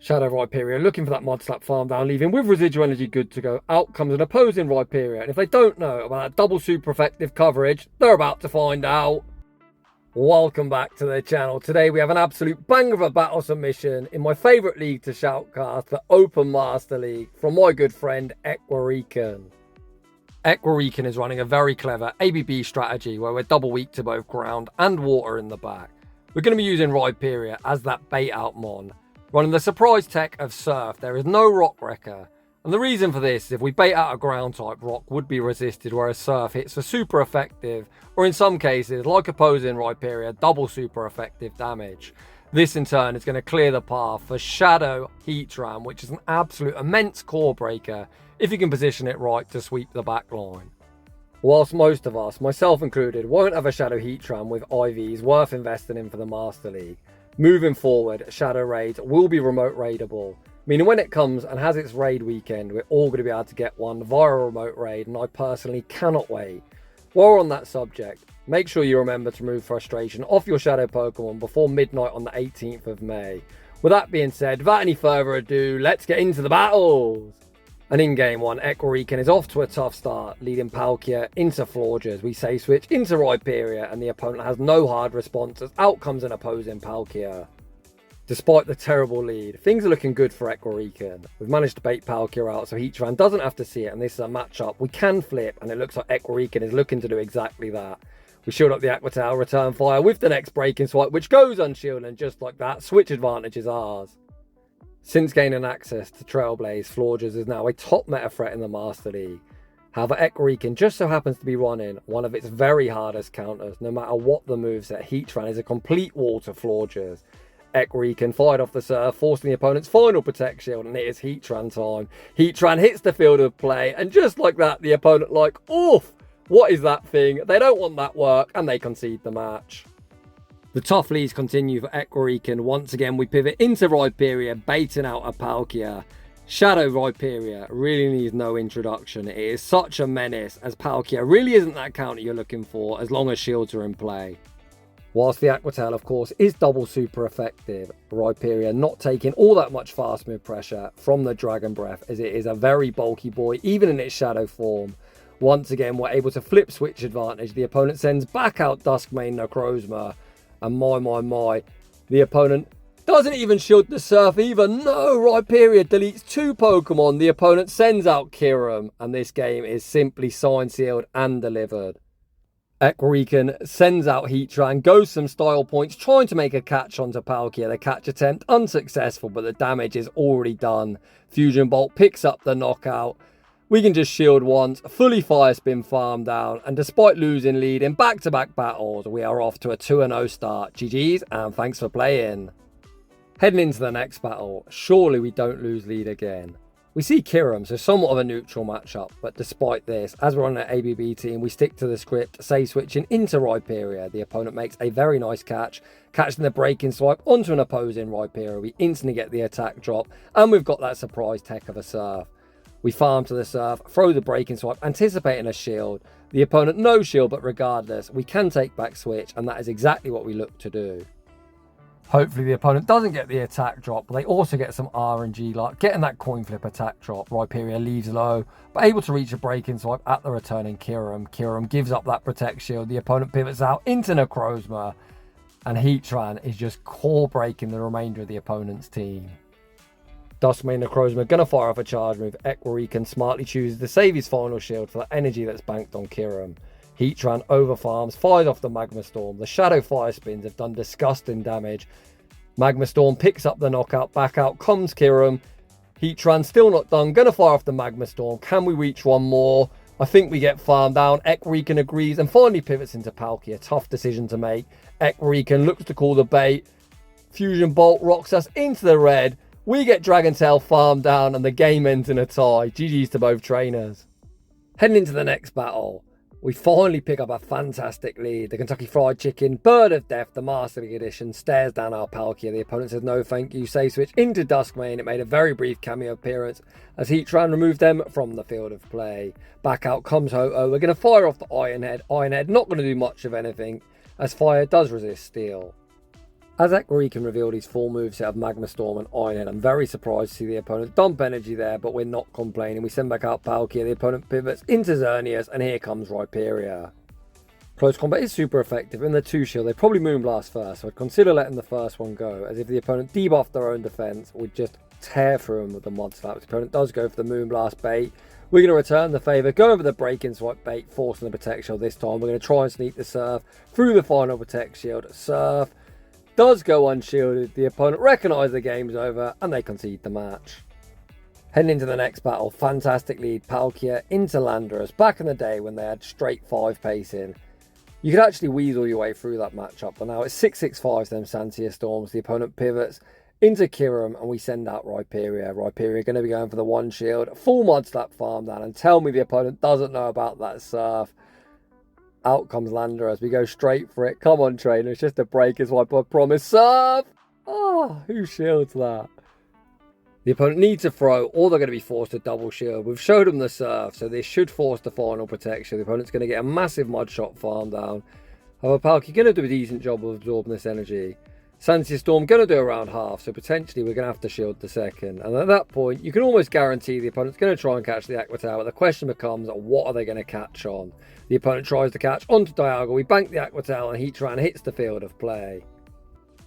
Shadow Rhyperior looking for that mod slap farm down, leaving with residual energy good to go. Out comes an opposing Rhyperior, and if they don't know about that double super effective coverage, they're about to find out. Welcome back to the channel. Today we have an absolute banger of a battle submission in my favourite league to shoutcast, the Open Master League, from my good friend Equirican. Equirican is running a very clever ABB strategy where we're double weak to both ground and water in the back. We're going to be using Rhyperior as that bait out mon. Running the surprise tech of Surf, there is no rock wrecker. And the reason for this is if we bait out a ground type, rock would be resisted, whereas Surf hits for super effective, or in some cases, like opposing Rhyperior, double super effective damage. This in turn is going to clear the path for Shadow Heatran, which is an absolute immense core breaker if you can position it right to sweep the back line. Whilst most of us, myself included, won't have a Shadow Heatran with IVs worth investing in for the Master League, moving forward, Shadow Raids will be remote raidable, meaning when it comes and has its raid weekend, we're all going to be able to get one via a remote raid, and I personally cannot wait. While we're on that subject, make sure you remember to remove frustration off your Shadow Pokemon before midnight on the 18th of May. With that being said, without any further ado, let's get into the battles! And in game one, Equirican is off to a tough start, leading Palkia into Florges. We say switch into Rhyperior, and the opponent has no hard response as out comes an opposing Palkia. Despite the terrible lead, things are looking good for Equirican. We've managed to bait Palkia out so Heatran doesn't have to see it, and this is a matchup we can flip, and it looks like Equirican is looking to do exactly that. We shield up the Aquatail, return fire with the next breaking swipe, which goes unshielded, and just like that, switch advantage is ours. Since gaining access to Trailblaze, Florges is now a top meta threat in the Master League. However, Equirican just so happens to be running one of its very hardest counters. No matter what the moveset, Heatran is a complete wall to Florges. Equirican fired off the Surf, forcing the opponent's final Protect Shield, and it is Heatran time. Heatran hits the field of play, and just like that, the opponent like, oof, what is that thing? They don't want that work, and they concede the match. The tough leads continue for Equirican. Once again, we pivot into Rhyperior, baiting out a Palkia. Shadow Rhyperior really needs no introduction. It is such a menace, as Palkia really isn't that counter you're looking for as long as shields are in play. Whilst the Aquatail, of course, is double super effective, Rhyperior not taking all that much fast move pressure from the Dragon Breath, as it is a very bulky boy, even in its shadow form. Once again, we're able to flip switch advantage. The opponent sends back out Duskmane Necrozma. And my, the opponent doesn't even shield the Surf either. No, Rhyperior deletes two Pokemon. The opponent sends out Kyurem, and this game is simply signed, sealed, and delivered. Equirican sends out Heatran, goes some style points, trying to make a catch onto Palkia. The catch attempt unsuccessful, but the damage is already done. Fusion Bolt picks up the knockout. We can just shield once, fully fire spin farm down, and despite losing lead in back-to-back battles, we are off to a 2-0 start. GG's, and thanks for playing. Heading into the next battle, surely we don't lose lead again. We see Kyurem, so somewhat of a neutral matchup, but despite this, as we're on an ABB team, we stick to the script, say switching into Rhyperior. The opponent makes a very nice catch, catching the breaking swipe onto an opposing Rhyperior. We instantly get the attack drop, and we've got that surprise tech of a Surf. We farm to the Surf, throw the breaking swipe, anticipating a shield. The opponent no shield, but regardless, we can take back switch, and that is exactly what we look to do. Hopefully the opponent doesn't get the attack drop, but they also get some RNG luck, getting that coin flip attack drop. Rhyperior leaves low, but able to reach a breaking swipe at the returning Kyurem. Kyurem gives up that protect shield. The opponent pivots out into Necrozma, and Heatran is just core breaking the remainder of the opponent's team. Duskmane Necrozma gonna fire off a charge move. Equirican smartly chooses to save his final shield for the energy that's banked on Kyurem. Heatran overfarms, fires off the Magma Storm. The Shadow Fire Spins have done disgusting damage. Magma Storm picks up the knockout, back out comes Kyurem. Heatran still not done, gonna fire off the Magma Storm. Can we reach one more? I think we get farmed down. Equirican agrees and finally pivots into Palkia. Tough decision to make. Equirican looks to call the bait. Fusion Bolt rocks us into the red. We get Dragon Tail farmed down and the game ends in a tie. GG's to both trainers. Heading into the next battle, we finally pick up a fantastic lead. The Kentucky Fried Chicken, Bird of Death, the Master League Edition, stares down our Palkia. The opponent says no thank you. Say switch into Duskmane. It made a very brief cameo appearance as Heatran removed them from the field of play. Back out comes Ho-Oh. We're going to fire off the Iron Head. Iron Head not going to do much of anything as fire does resist steel. As Equirican revealed his full moveset of Magma Storm and Ironhead, I'm very surprised to see the opponent dump energy there, but we're not complaining. We send back out Palkia, the opponent pivots into Xerneas, and here comes Rhyperior. Close combat is super effective. In the 2-shield, they probably Moonblast first, so I'd consider letting the first one go, as if the opponent debuffed their own defense, we'd just tear through them with the Mod Slap. The opponent does go for the Moonblast bait. We're going to return the favour, go over the Break-In Swipe bait, forcing the Protect Shield this time. We're going to try and sneak the Surf through the final Protect Shield. Surf does go unshielded. The opponent recognise the game's over, and they concede the match. Heading into the next battle, fantastic lead, Palkia into Landorus. Back in the day when they had straight 5 pacing, you could actually weasel your way through that matchup, but now it's 6-6-5 them Santia Storms. The opponent pivots into Kyurem, and we send out Rhyperior. Rhyperior going to be going for the 1 shield, full Mod Slap farm down, and tell me the opponent doesn't know about that Surf. Out comes Landorus. We go straight for it. Come on, trainer. It's just a Breaking Swipe, I promise. Surf! Oh, who shields that? The opponent needs to throw, or they're going to be forced to double shield. We've showed them the Surf, so they should force the final protection. The opponent's going to get a massive Mud Shot farm down. However, Palkia going to do a decent job of absorbing this energy. Santia Storm going to do around half, so potentially we're going to have to shield the second. And at that point, you can almost guarantee the opponent's going to try and catch the Aqua Tower. But the question becomes, what are they going to catch on? The opponent tries to catch onto Dialga. We bank the Aqua Tower, and Heatran hits the field of play.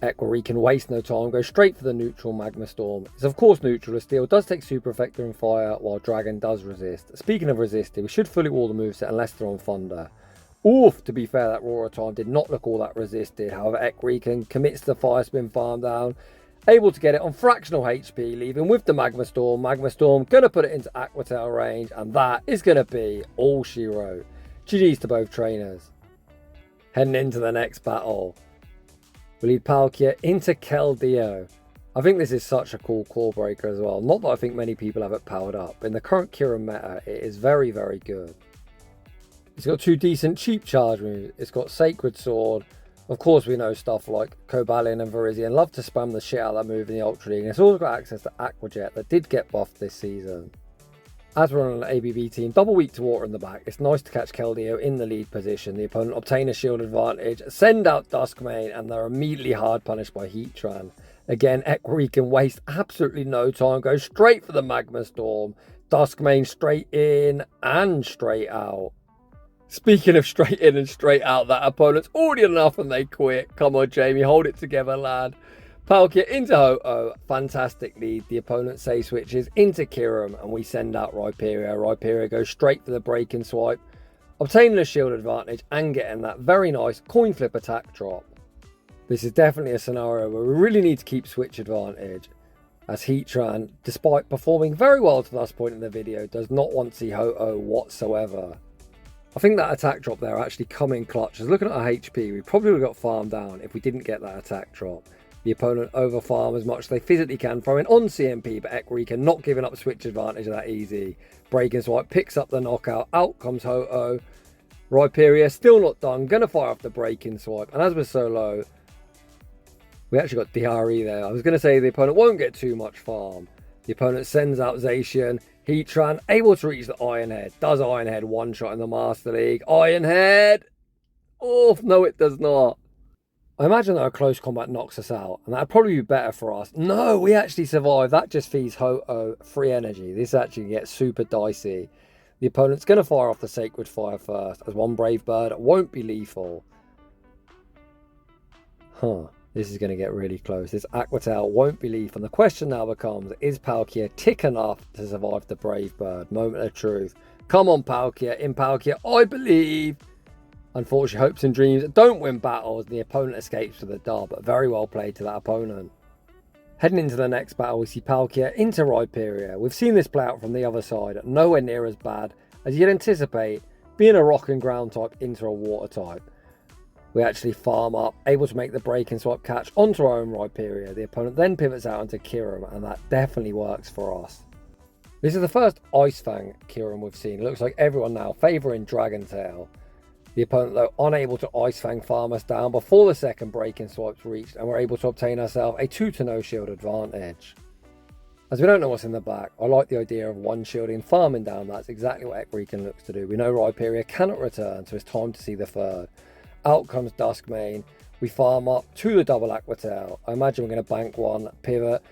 Equirican waste no time, goes straight for the neutral Magma Storm. It's of course neutral as Steel does take Super Effector and Fire, while Dragon does resist. Speaking of resisting, we should fully wall the moveset unless they're on Thunder. Oof, to be fair, that Roar time did not look all that resisted. However, Equirican commits to the Fire Spin farm down, able to get it on fractional HP, leaving with the Magma Storm. Magma Storm gonna put it into Aqua Tail range, and that is gonna be all she wrote. GG's to both trainers. Heading into the next battle, we lead Palkia into Keldeo. I think this is such a cool core breaker as well. Not that I think many people have it powered up. In the current Kyurem meta, it is very, very good. It's got 2 decent cheap charge moves. It's got Sacred Sword. Of course, we know stuff like Cobalion and Virizion love to spam the shit out of that move in the Ultra League. And it's also got access to Aqua Jet that did get buffed this season. As we're on an ABB team, double weak to water in the back, it's nice to catch Keldeo in the lead position. The opponent obtain a shield advantage, send out Duskmane, and they're immediately hard punished by Heatran. Again, Equirican waste absolutely no time, goes straight for the Magma Storm. Duskmane straight in and straight out. Speaking of straight in and straight out, that opponent's already enough and they quit. Come on, Jamie, hold it together, lad. Palkia into Ho-Oh, fantastic lead. The opponent say switches into Kyurem, and we send out Rhyperior. Rhyperior goes straight for the Break-In Swipe, obtaining a shield advantage and getting that very nice coin flip attack drop. This is definitely a scenario where we really need to keep switch advantage, as Heatran, despite performing very well to this point in the video, does not want to see Ho-Oh whatsoever. I think that attack drop there actually come in clutch, as looking at our HP, we probably would have got farmed down if we didn't get that attack drop. The opponent overfarm as much as they physically can, throwing on CMP, but Equirican not giving up switch advantage that easy. Breaking Swipe picks up the knockout, out comes Ho-Oh. Rhyperior still not done, gonna fire off the Breaking Swipe, and as we're so low, we actually got DRE there. I was gonna say the opponent won't get too much farm. The opponent sends out Zacian. Heatran able to reach the Ironhead. Does Ironhead one shot in the Master League? Ironhead! Oh, no it does not. I imagine that a close combat knocks us out, and that'd probably be better for us. No, we actually survive. That just feeds Ho-Oh free energy. This actually gets super dicey. The opponent's going to fire off the Sacred Fire first, as one Brave Bird won't be lethal. This is going to get really close. This Aqua Tail won't be lethal. And the question now becomes, is Palkia tick enough to survive the Brave Bird? Moment of truth. Come on, Palkia. In Palkia, I believe. Unfortunately, hopes and dreams don't win battles, and the opponent escapes with a dub. But very well played to that opponent. Heading into the next battle, we see Palkia into Rhyperior. We've seen this play out from the other side, nowhere near as bad as you'd anticipate, being a rock and ground type into a water type. We actually farm up, able to make the Break-In Swipe catch onto our own Rhyperior. The opponent then pivots out into Kyurem, and that definitely works for us. This is the first Ice Fang Kyurem we've seen. It looks like everyone now favouring Dragon Tail. The opponent, though, unable to Ice Fang farm us down before the second Break-In Swipe's reached, and we're able to obtain ourselves a 2-0 shield advantage. As we don't know what's in the back, I like the idea of one shielding farming down. That's exactly what Equirican looks to do. We know Rhyperior cannot return, so it's time to see the third. Out comes Duskmane. We farm up to the double Aqua Tail. I imagine we're going to bank one, pivot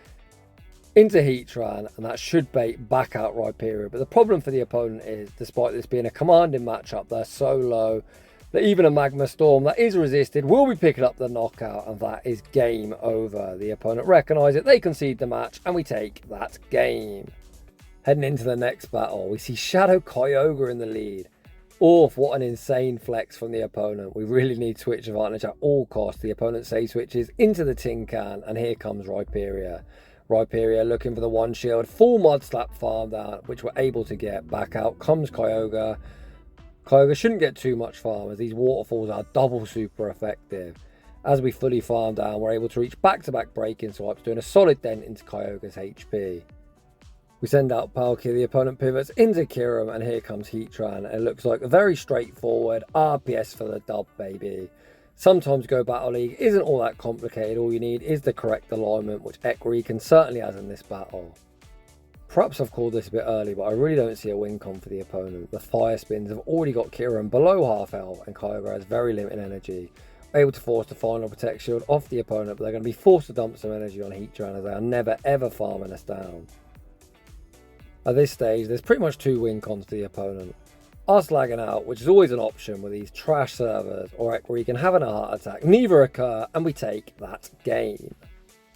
into Heatran, and that should bait back out Rhyperior. But the problem for the opponent is, despite this being a commanding matchup, they're so low that even a Magma Storm that is resisted will be picking up the knockout, and that is game over. The opponent recognise it, they concede the match, and we take that game. Heading into the next battle, we see Shadow Kyogre in the lead. Oof, what an insane flex from the opponent. We really need switch advantage at all costs. The opponent save switches into the tin can, and here comes Rhyperior. Rhyperior looking for the one shield, full Mud Slap farm down, which we're able to get. Back out comes Kyogre. Kyogre shouldn't get too much farm, as these waterfalls are double super effective. As we fully farm down, we're able to reach back-to-back breaking swipes, doing a solid dent into Kyogre's HP. We send out Palkia, the opponent pivots into Kyurem, and here comes Heatran. It looks like a very straightforward RPS for the dub, baby. Sometimes Go Battle League isn't all that complicated. All you need is the correct alignment, which Equirican certainly has in this battle. Perhaps I've called this a bit early, but I really don't see a win con for the opponent. The Fire Spins have already got Kyurem below half health, and Kyogre has very limited energy. Able to force the final Protect Shield off the opponent, but they're going to be forced to dump some energy on Heatran, as they are never ever farming us down. At this stage, there's pretty much two win cons to the opponent. Us lagging out, which is always an option with these trash servers, or Equirican having a heart attack. Neither occur, and we take that game.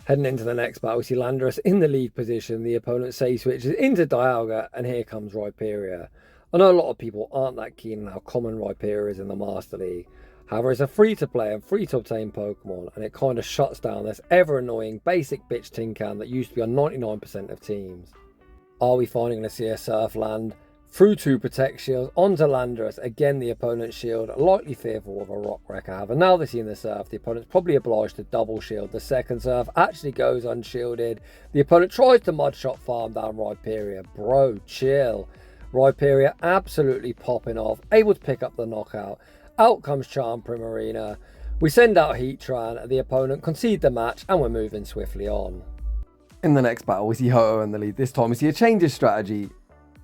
Heading into the next battle, we see Landorus in the lead position. The opponent save switches into Dialga, and here comes Rhyperior. I know a lot of people aren't that keen on how common Rhyperior is in the Master League. However, it's a free-to-play and free-to-obtain Pokemon, and it kind of shuts down this ever-annoying basic bitch tin can that used to be on 99% of teams. Are we finally going to see a Surf land? Through two Protect Shields onto Landorus, again the opponent's shield, lightly fearful of a Rock Wrecker. However, now they see in the Surf, the opponent's probably obliged to double shield. The second Surf actually goes unshielded. The opponent tries to mud shot farm down Rhyperior. Bro, chill. Rhyperior absolutely popping off, able to pick up the knockout. Out comes Charm Primarina. We send out Heatran, the opponent concede the match, and we're moving swiftly on. In the next battle, we see Ho-Oh in the lead. This time we see a change of strategy.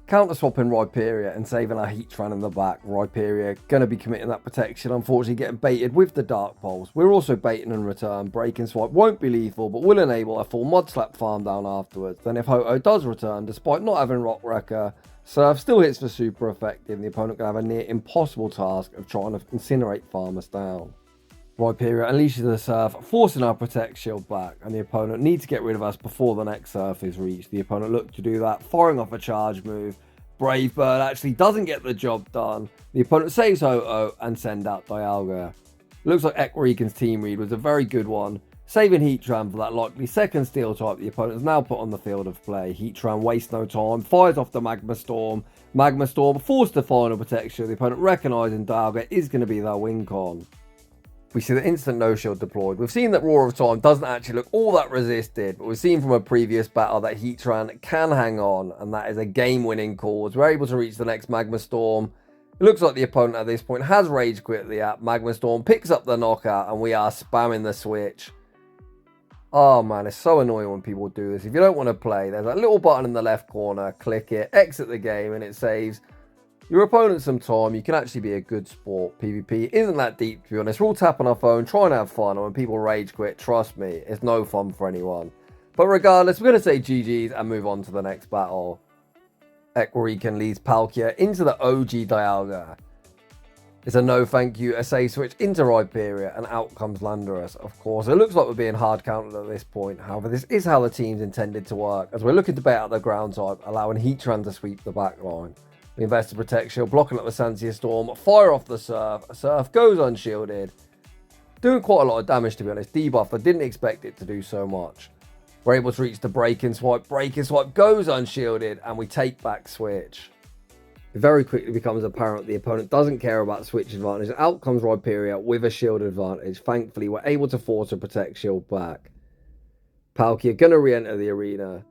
Counter swapping Rhyperior and saving our Heatran in the back. Rhyperior going to be committing that protection, unfortunately getting baited with the Dark Pulse. We're also baiting in return. Breaking Swipe won't be lethal, but will enable a full Mud Slap farm down afterwards. Then if Ho-Oh does return, despite not having Rock Wrecker, Surf still hits for super effective, and the opponent can have a near impossible task of trying to incinerate farmers down. Rhyperior unleashes the Surf, forcing our Protect Shield back, and the opponent needs to get rid of us before the next Surf is reached. The opponent looked to do that, firing off a charge move. Brave Bird actually doesn't get the job done. The opponent saves Ho-Oh and send out Dialga. Looks like Equirican's team read was a very good one, saving Heatran for that likely second Steel type the opponent has now put on the field of play. Heatran wastes no time, fires off the Magma Storm. Magma Storm forced the final protection. The opponent recognising Dialga is going to be their win con. We see the instant no shield deployed. We've seen that Roar of Time doesn't actually look all that resisted, but we've seen from a previous battle that Heatran can hang on, and that is a game-winning cause. We're able to reach the next Magma Storm. It looks like the opponent at this point has rage quit the app. Magma Storm picks up the knockout, and we are spamming the switch. Oh man, it's so annoying when people do this. If you don't want to play, there's a little button in the left corner. Click it, exit the game, and it saves your opponent some time. You can actually be a good sport. PvP isn't that deep, to be honest. We're all tapping our phone, trying to have fun, and when people rage quit, trust me, it's no fun for anyone. But regardless, we're going to say GG's and move on to the next battle. Equirican leads Palkia into the OG Dialga. It's a no thank you, a save switch into Rhyperior, and out comes Landorus. Of course, it looks like we're being hard countered at this point. However, this is how the team's intended to work, as we're looking to bait out the ground type, allowing Heatran to sweep the back line. We invest in Protect Shield, blocking up the Sancia Storm, fire off the Surf. Surf goes unshielded. Doing quite a lot of damage, to be honest. Debuff, I didn't expect it to do so much. We're able to reach the Breaking Swipe. Breaking Swipe goes unshielded, and we take back Switch. It very quickly becomes apparent the opponent doesn't care about Switch advantage. Out comes Rhyperior with a shield advantage. Thankfully, we're able to force a Protect Shield back. Palkia gonna re-enter the arena.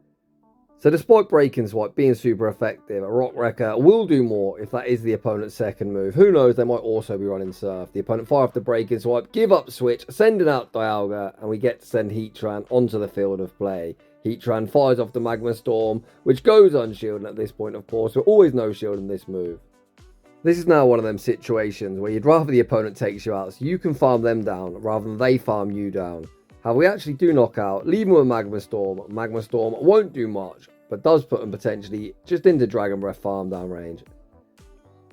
So despite Breaking Swipe being super effective, a Rock Wrecker will do more if that is the opponent's second move. Who knows, they might also be running Surf. The opponent fire off the Breaking Swipe, give up Switch, sending out Dialga, and we get to send Heatran onto the field of play. Heatran fires off the Magma Storm, which goes unshielded at this point, of course. We're always no shielding this move. This is now one of them situations where you'd rather the opponent takes you out so you can farm them down rather than they farm you down. However, we actually do knock out, leave them with Magma Storm. Magma Storm won't do much, but does put them potentially just into Dragon Breath farm down range.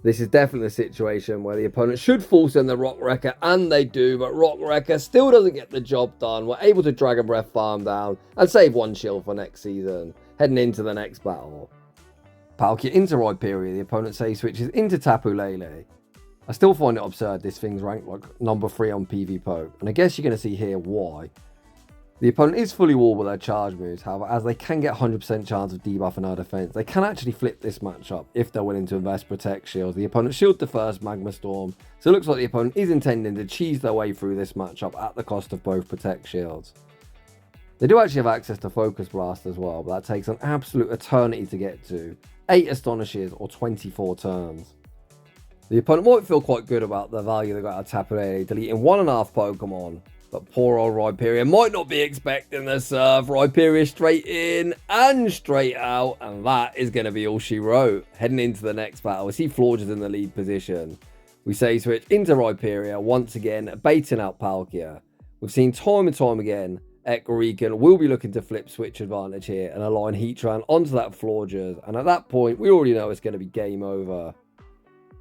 This is definitely a situation where the opponent should force in the Rock Wrecker, and they do, but Rock Wrecker still doesn't get the job done. We're able to Dragon Breath farm down and save one shield for next season, heading into the next battle. Palkia into Rhyperior, the opponent say switches into Tapu Lele. I still find it absurd this thing's ranked like number 3 on PV Poke, and I guess you're going to see here why. The opponent is fully walled with their charge moves, however, as they can get 100% chance of debuffing our defense, they can actually flip this matchup if they're willing to invest Protect Shield. The opponent shield the first Magma Storm, so it looks like the opponent is intending to cheese their way through this matchup at the cost of both Protect Shields. They do actually have access to Focus Blast as well, but that takes an absolute eternity to get to. 8 Astonishes or 24 turns. The opponent might feel quite good about the value they got out of Tapu Lele, deleting 1.5 Pokemon, but poor old Rhyperior might not be expecting the serve. Rhyperior straight in and straight out, and that is going to be all she wrote. Heading into the next battle, we see Florges in the lead position. We say switch into Rhyperior, once again baiting out Palkia. We've seen time and time again, Equirican will be looking to flip switch advantage here and align Heatran onto that Florges, and at that point we already know it's going to be game over.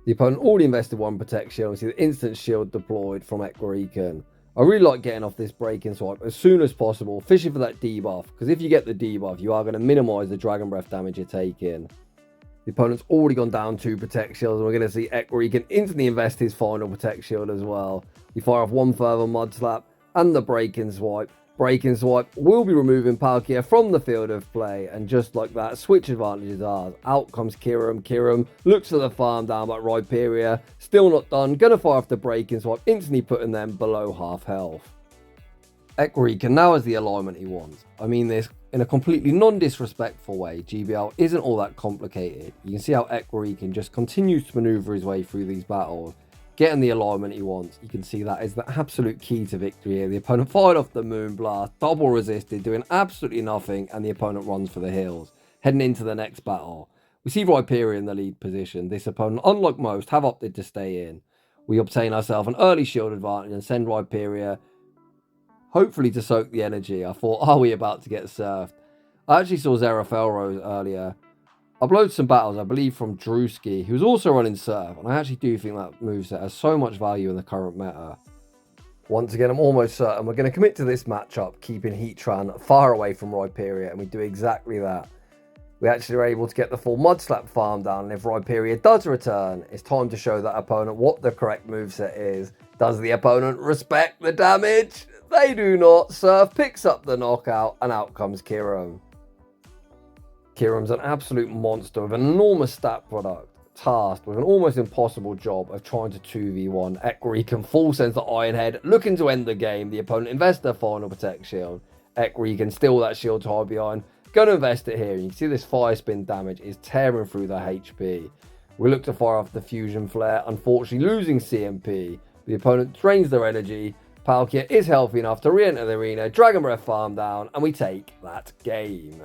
The opponent already invested 1 Protect Shield, and see the instant shield deployed from Equirican. I really like getting off this breaking swipe as soon as possible, fishing for that debuff, because if you get the debuff you are going to minimise the Dragon Breath damage you're taking. The opponent's already gone down 2 Protect Shields, and we're going to see Equirican instantly invest his final Protect Shield as well. We fire off 1 further Mud Slap and the breaking swipe. Breaking swipe will be removing Palkia from the field of play, and just like that, switch advantage is ours. Out comes Kiram. Kiram looks for the farm down, but Rhyperior still not done. Gonna fire off the breaking swipe, instantly putting them below half health. Equirican now has the alignment he wants. I mean this in a completely non-disrespectful way. GBL isn't all that complicated. You can see how Equirican just continues to maneuver his way through these battles, getting the alignment he wants. You can see that is the absolute key to victory here. The opponent fired off the Moonblast, double resisted, doing absolutely nothing, and the opponent runs for the hills. Heading into the next battle, we see Rhyperior in the lead position. This opponent, unlike most, have opted to stay in. We obtain ourselves an early shield advantage and send Rhyperior, hopefully to soak the energy. I thought, are we about to get surfed? I actually saw Zera Felrose earlier upload some battles, I believe, from Drewski, who's also running Surf, and I actually do think that moveset has so much value in the current meta. Once again, I'm almost certain we're going to commit to this matchup, keeping Heatran far away from Rhyperior, and we do exactly that. We actually are able to get the full Mud Slap farm down, and if Rhyperior does return, it's time to show that opponent what the correct moveset is. Does the opponent respect the damage? They do not. Surf picks up the knockout, and out comes Kiram. Kiram's an absolute monster with an enormous stat product, tasked with an almost impossible job of trying to 2v1. Equirican full sends the Iron Head, looking to end the game. The opponent invests their final Protect Shield. Equirican still that shield hard behind, going to invest it here. You can see this Fire Spin damage is tearing through their HP. We look to fire off the Fusion Flare, unfortunately losing CMP. The opponent drains their energy. Palkia is healthy enough to re-enter the arena, Dragon Breath farm down, and we take that game.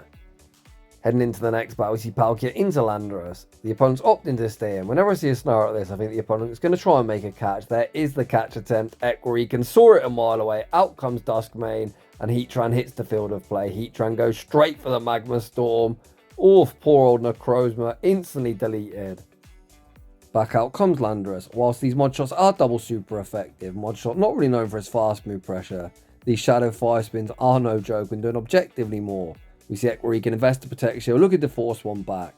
Heading into the next battle, we see Palkia into Landorus. The opponent's opting to stay in. Whenever I see a scenario like this, I think the opponent is going to try and make a catch. There is the catch attempt. Equirican saw it a mile away. Out comes Duskmane, and Heatran hits the field of play. Heatran goes straight for the Magma Storm. Oof, poor old Necrozma, instantly deleted. Back out comes Landorus. Whilst these mod shots are double super effective, mod shot not really known for its fast move pressure, these Shadow Fire Spins are no joke and doing objectively more. We see Equirican invest to Protect Shield, looking to force one back.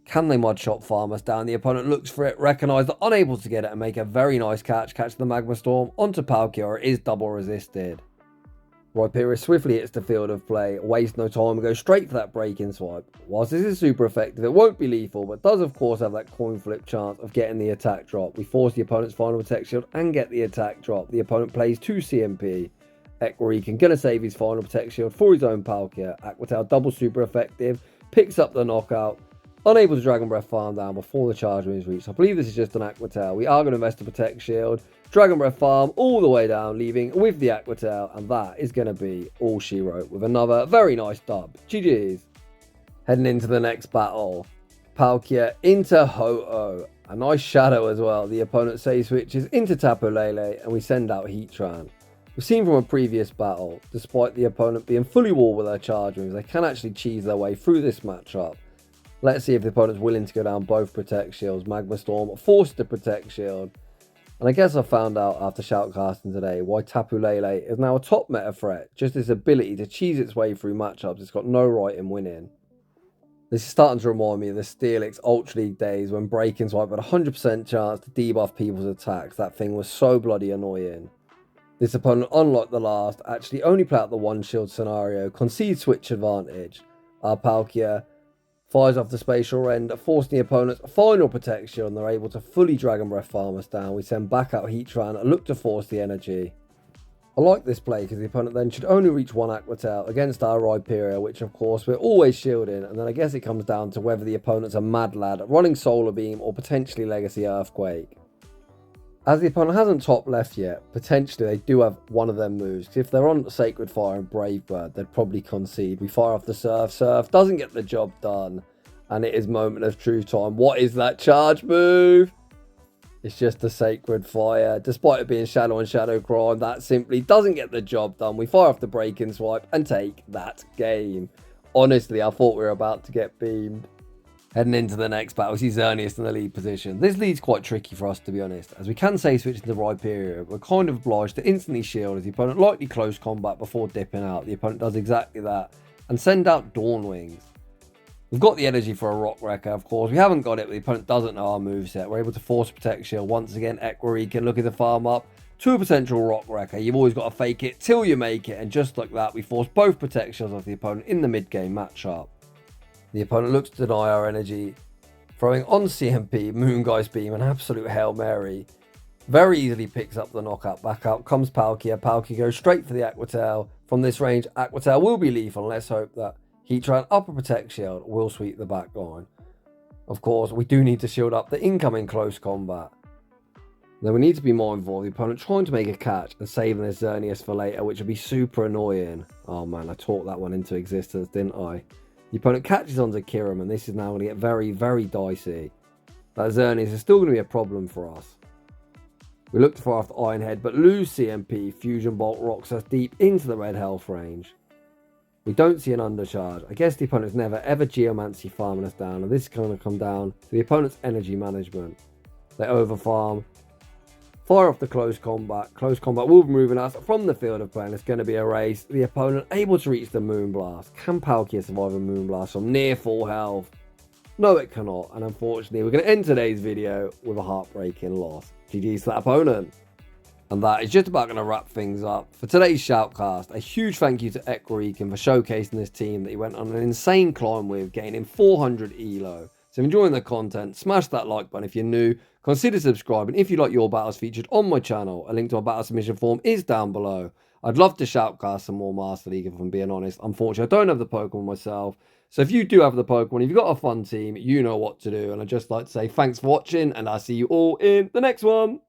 Can they Mud Shot farm us down? The opponent looks for it, recognise they're unable to get it, and make a very nice catch the Magma Storm onto Palkia. It is double resisted. Rhyperior swiftly hits the field of play, wastes no time and goes straight for that breaking swipe. Whilst this is super effective, it won't be lethal, but does of course have that coin flip chance of getting the attack drop. We force the opponent's final Protect Shield and get the attack drop. The opponent plays 2 CMP. Equirican gonna save his final Protect Shield for his own Palkia. Aqua Tail double super effective, picks up the knockout, unable to Dragon Breath farm down before the charge is reached. I believe this is just an Aqua Tail. We are going to invest a Protect Shield, Dragon Breath farm all the way down, leaving with the Aqua Tail, and that is going to be all she wrote with another very nice dub. GG's. Heading into the next battle, Palkia into Ho-Oh. A nice shadow as well. The opponent say switches into Tapu Lele and we send out Heatran. We've seen from a previous battle, despite the opponent being fully wall with their charge moves, they can actually cheese their way through this matchup. Let's see if the opponent's willing to go down both Protect Shields. Magma Storm forced to Protect Shield. And I guess I found out after shoutcasting today why Tapu Lele is now a top meta threat. Just his ability to cheese its way through matchups. It's got no right in winning. This is starting to remind me of the Steelix Ultra League days when Breaking Swipe had a 100% chance to debuff people's attacks. That thing was so bloody annoying. This opponent, unlike the last, actually only play out the one shield scenario, concede switch advantage. Our Palkia fires off the Spatial Render, forcing the opponent's final Protect Shield, and they're able to fully Dragon Breath farm us down. We send back out Heatran and look to force the energy. I like this play because the opponent then should only reach one Aqua Tail against our Rhyperior, which of course we're always shielding, and then I guess it comes down to whether the opponent's a Mad Lad running Solar Beam or potentially Legacy Earthquake. As the opponent hasn't top left yet, potentially they do have one of them moves. If they're on Sacred Fire and Brave Bird, they'd probably concede. We fire off the Surf. Surf doesn't get the job done, and it is moment of truth time. What is that charge move? It's just a Sacred Fire. Despite it being Shadow and Shadow Crime, that simply doesn't get the job done. We fire off the Breaking Swipe and take that game. Honestly, I thought we were about to get beamed. Heading into the next battle, we see Xerneas in the lead position. This lead's quite tricky for us, to be honest, as we can say switch into Rhyperior. We're kind of obliged to instantly shield as the opponent likely close combat before dipping out. The opponent does exactly that and send out Dawn Wings. We've got the energy for a Rock Wrecker, of course. We haven't got it, but the opponent doesn't know our moveset. We're able to force Protect Shield. Once again, Equirican looking to farm up to a potential Rock Wrecker. You've always got to fake it till you make it, and just like that, we force both Protect Shields off the opponent in the mid-game matchup. The opponent looks to deny our energy, throwing on CMP, Moongeist Beam, and absolute Hail Mary. Very easily picks up the knockout. Back out comes Palkia. Palkia goes straight for the Aqua Tail. From this range, Aqua Tail will be lethal. Let's hope that Heatran upper Protect Shield will sweep the back line. Of course, we do need to shield up the incoming close combat. Then we need to be mindful of the opponent trying to make a catch and saving this Xerneas for later, which would be super annoying. Oh man, I talked that one into existence, didn't I? The opponent catches onto Kiram, and this is now going to get very, very dicey. That Xerneas is still going to be a problem for us. We look to fire off the Iron Head, but lose CMP. Fusion Bolt rocks us deep into the red health range. We don't see an undercharge. I guess the opponent's never ever Geomancy farming us down, and this is going to come down to the opponent's energy management. They overfarm. Fire off the close combat. Close combat will be moving us from the field of play, and it's going to be a race. The opponent able to reach the Moonblast. Can Palkia survive a Moonblast from near full health? No, it cannot. And unfortunately, we're going to end today's video with a heartbreaking loss. GG's to that opponent. And that is just about going to wrap things up for today's shoutcast. A huge thank you to Equirican for showcasing this team that he went on an insane climb with, gaining 400 ELO. So if you're enjoying the content, smash that like button if you're new. Consider subscribing if you like your battles featured on my channel. A link to our battle submission form is down below. I'd love to shoutcast some more Master League if I'm being honest. Unfortunately, I don't have the Pokemon myself. So if you do have the Pokemon, if you've got a fun team, you know what to do. And I'd just like to say thanks for watching, and I'll see you all in the next one.